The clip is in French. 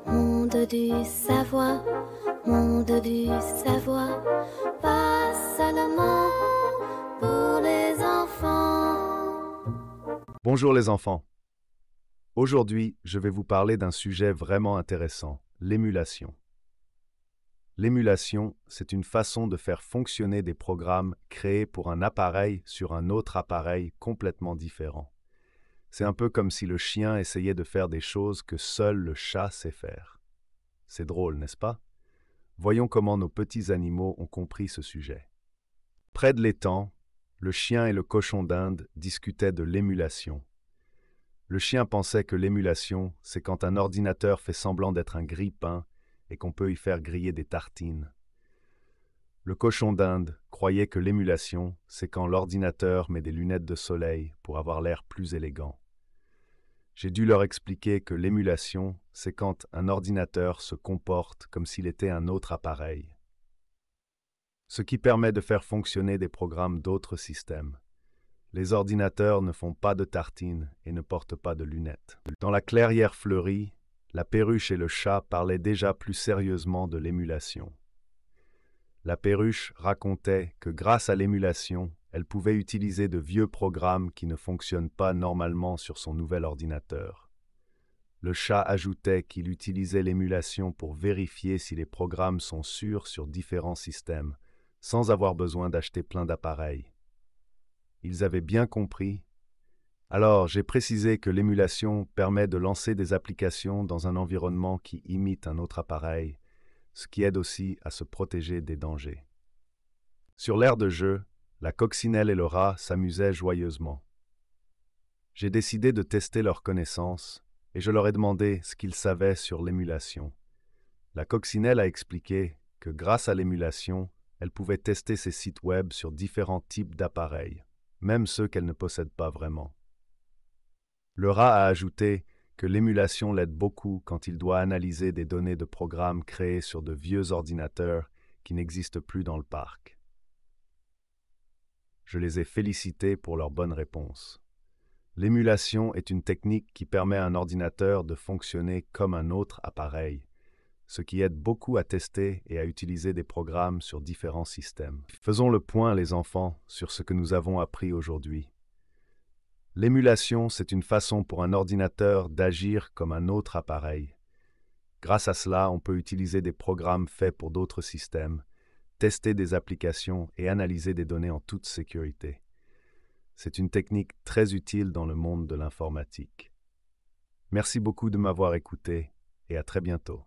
Monde du savoir, monde du savoir, pas seulement pour les enfants. Bonjour les enfants. Aujourd'hui, je vais vous parler d'un sujet vraiment intéressant, l'émulation. L'émulation, c'est une façon de faire fonctionner des programmes créés pour un appareil sur un autre appareil complètement différent. C'est un peu comme si le chien essayait de faire des choses que seul le chat sait faire. C'est drôle, n'est-ce pas? Voyons comment nos petits animaux ont compris ce sujet. Près de l'étang, le chien et le cochon d'Inde discutaient de l'émulation. Le chien pensait que l'émulation, c'est quand un ordinateur fait semblant d'être un grille-pain et qu'on peut y faire griller des tartines. Le cochon d'Inde croyait que l'émulation, c'est quand l'ordinateur met des lunettes de soleil pour avoir l'air plus élégant. J'ai dû leur expliquer que l'émulation, c'est quand un ordinateur se comporte comme s'il était un autre appareil, ce qui permet de faire fonctionner des programmes d'autres systèmes. Les ordinateurs ne font pas de tartines et ne portent pas de lunettes. Dans la clairière fleurie, la perruche et le chat parlaient déjà plus sérieusement de l'émulation. La perruche racontait que grâce à l'émulation, elle pouvait utiliser de vieux programmes qui ne fonctionnent pas normalement sur son nouvel ordinateur. Le chat ajoutait qu'il utilisait l'émulation pour vérifier si les programmes sont sûrs sur différents systèmes, sans avoir besoin d'acheter plein d'appareils. Ils avaient bien compris. Alors, j'ai précisé que l'émulation permet de lancer des applications dans un environnement qui imite un autre appareil, ce qui aide aussi à se protéger des dangers. Sur l'aire de jeu, la coccinelle et le rat s'amusaient joyeusement. J'ai décidé de tester leurs connaissances et je leur ai demandé ce qu'ils savaient sur l'émulation. La coccinelle a expliqué que grâce à l'émulation, elle pouvait tester ses sites web sur différents types d'appareils, même ceux qu'elle ne possède pas vraiment. Le rat a ajouté que l'émulation l'aide beaucoup quand il doit analyser des données de programmes créés sur de vieux ordinateurs qui n'existent plus dans le parc. Je les ai félicités pour leur bonne réponse. L'émulation est une technique qui permet à un ordinateur de fonctionner comme un autre appareil, ce qui aide beaucoup à tester et à utiliser des programmes sur différents systèmes. Faisons le point, les enfants, sur ce que nous avons appris aujourd'hui. L'émulation, c'est une façon pour un ordinateur d'agir comme un autre appareil. Grâce à cela, on peut utiliser des programmes faits pour d'autres systèmes, tester des applications et analyser des données en toute sécurité. C'est une technique très utile dans le monde de l'informatique. Merci beaucoup de m'avoir écouté et à très bientôt.